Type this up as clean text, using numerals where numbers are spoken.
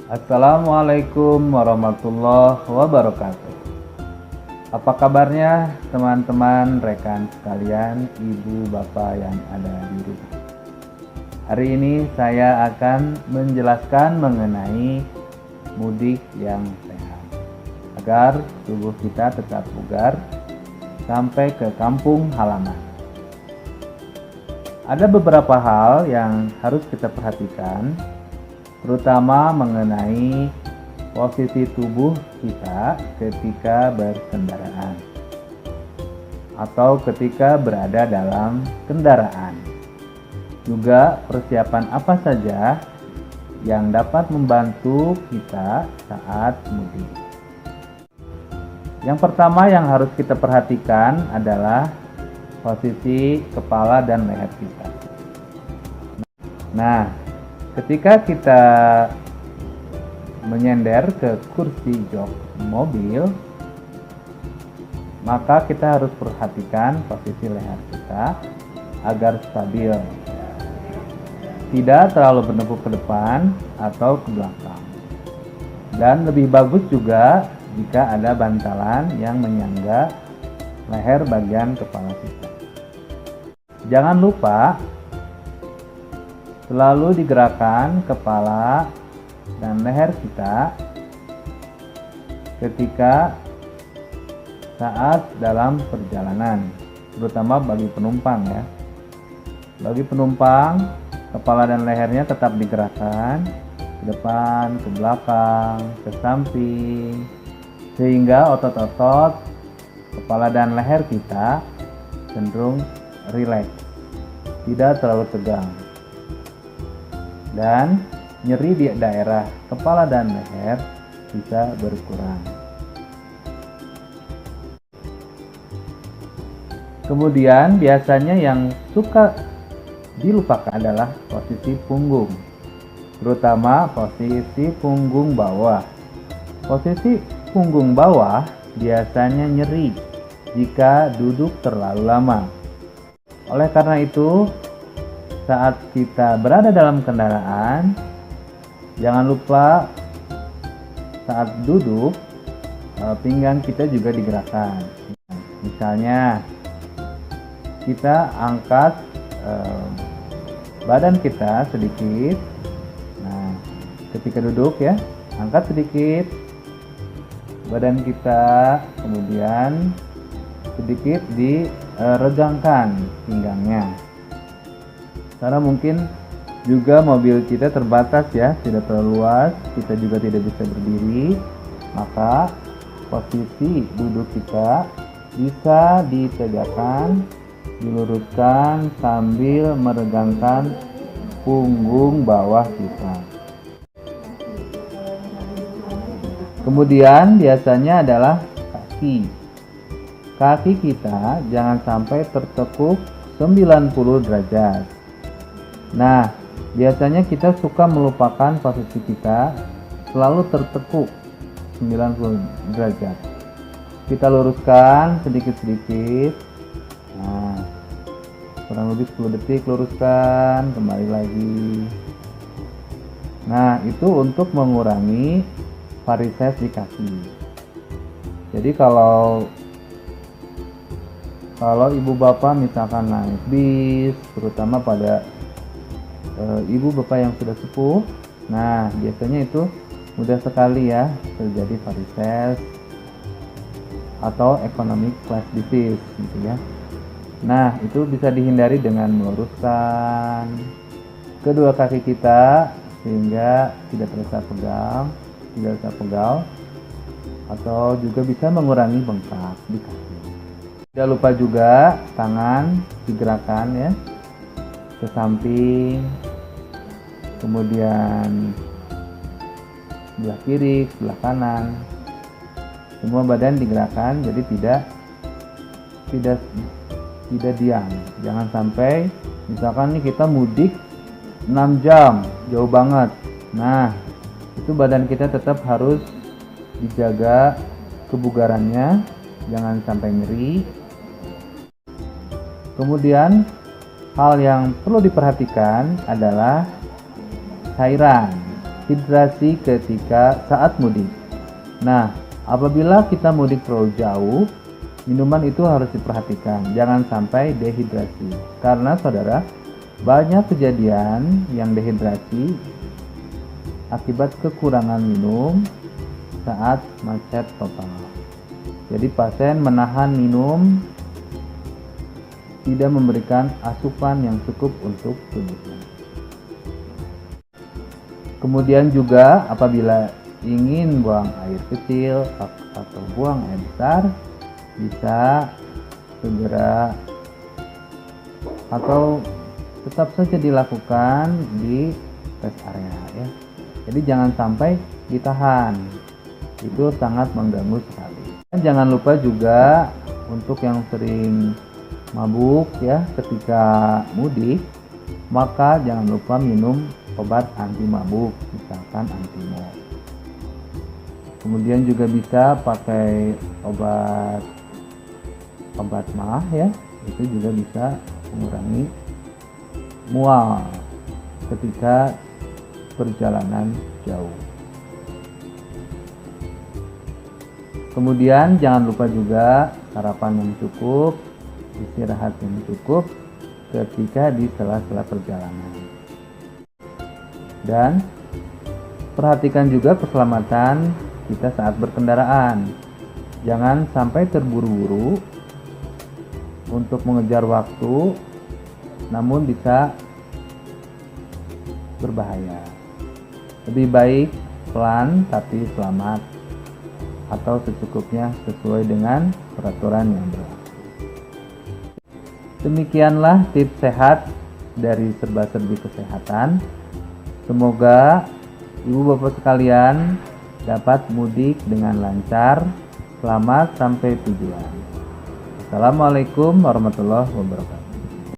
Assalamualaikum warahmatullahi wabarakatuh. Apa kabarnya teman-teman, rekan sekalian, ibu bapak yang ada di rumah? Hari ini saya akan menjelaskan mengenai mudik yang sehat agar tubuh kita tetap bugar sampai ke kampung halaman. Ada beberapa hal yang harus kita perhatikan, terutama mengenai posisi tubuh kita ketika berkendaraan atau ketika berada dalam kendaraan. Juga persiapan apa saja yang dapat membantu kita saat mudik. Yang pertama yang harus kita perhatikan adalah posisi kepala dan leher kita. Nah, ketika kita menyender ke kursi jok mobil, maka kita harus perhatikan posisi leher kita agar stabil, tidak terlalu menepuk ke depan atau ke belakang. Dan lebih bagus juga jika ada bantalan yang menyangga leher bagian kepala kita. Jangan lupa selalu digerakkan kepala dan leher kita ketika saat dalam perjalanan, terutama bagi penumpang ya. Bagi penumpang, kepala dan lehernya tetap digerakkan ke depan, ke belakang, ke samping, sehingga otot-otot kepala dan leher kita cenderung rileks, tidak terlalu tegang. Dan nyeri di daerah kepala dan leher bisa berkurang. Kemudian biasanya yang suka dilupakan adalah posisi punggung, terutama posisi punggung bawah. Posisi punggung bawah biasanya nyeri jika duduk terlalu lama. Oleh karena itu, saat kita berada dalam kendaraan, jangan lupa saat duduk pinggang kita juga digerakkan. Misalnya kita angkat badan kita sedikit. Nah, ketika duduk ya, angkat sedikit badan kita, kemudian sedikit diregangkan pinggangnya. Karena mungkin juga mobil kita terbatas ya, tidak terlalu luas, kita juga tidak bisa berdiri, maka posisi duduk kita bisa ditegakkan, diluruskan sambil meregangkan punggung bawah kita. Kemudian biasanya adalah kaki. Kaki kita jangan sampai tertekuk 90 derajat. Nah, biasanya kita suka melupakan posisi kita selalu tertekuk 90 derajat. Kita luruskan sedikit-sedikit. Nah, kurang lebih 10 detik luruskan, kembali lagi. Nah, itu untuk mengurangi varises di kaki. Jadi kalau ibu bapak misalkan naik bis, terutama pada ibu bapak yang sudah sepuh, nah biasanya itu mudah sekali ya terjadi varises atau economic class disease gitu ya. Nah, itu bisa dihindari dengan meluruskan kedua kaki kita sehingga tidak terasa pegal, atau juga bisa mengurangi bengkak di kaki. Tidak lupa juga tangan digerakkan ya ke samping, kemudian sebelah kiri, sebelah kanan. Semua badan digerakkan, jadi tidak diam. Jangan sampai misalkan nih kita mudik 6 jam, jauh banget. Nah, itu badan kita tetap harus dijaga kebugarannya, jangan sampai nyeri. Kemudian hal yang perlu diperhatikan adalah cairan, hidrasi ketika saat mudik. Nah, apabila kita mudik terlalu jauh, minuman itu harus diperhatikan, jangan sampai dehidrasi. Karena saudara, banyak kejadian yang dehidrasi akibat kekurangan minum saat macet total. Jadi pasien menahan minum, tidak memberikan asupan yang cukup untuk tubuhnya. Kemudian juga apabila ingin buang air kecil atau buang air besar, bisa segera atau tetap saja dilakukan di rest area ya. Jadi jangan sampai ditahan, itu sangat mengganggu sekali. Dan jangan lupa juga untuk yang sering mabuk ya ketika mudik, maka jangan lupa minum obat anti mabuk, misalkan Antimo. Kemudian juga bisa pakai obat mah ya, itu juga bisa mengurangi mual ketika perjalanan jauh. Kemudian jangan lupa juga sarapan yang cukup, istirahat yang cukup ketika di sela-sela perjalanan. Dan perhatikan juga keselamatan kita saat berkendaraan. Jangan sampai terburu-buru untuk mengejar waktu, namun bisa berbahaya. Lebih baik pelan tapi selamat, atau secukupnya sesuai dengan peraturan yang berlaku. Demikianlah tips sehat dari serba-serbi kesehatan. Semoga ibu bapak sekalian dapat mudik dengan lancar. Selamat sampai tujuan. Assalamualaikum warahmatullahi wabarakatuh.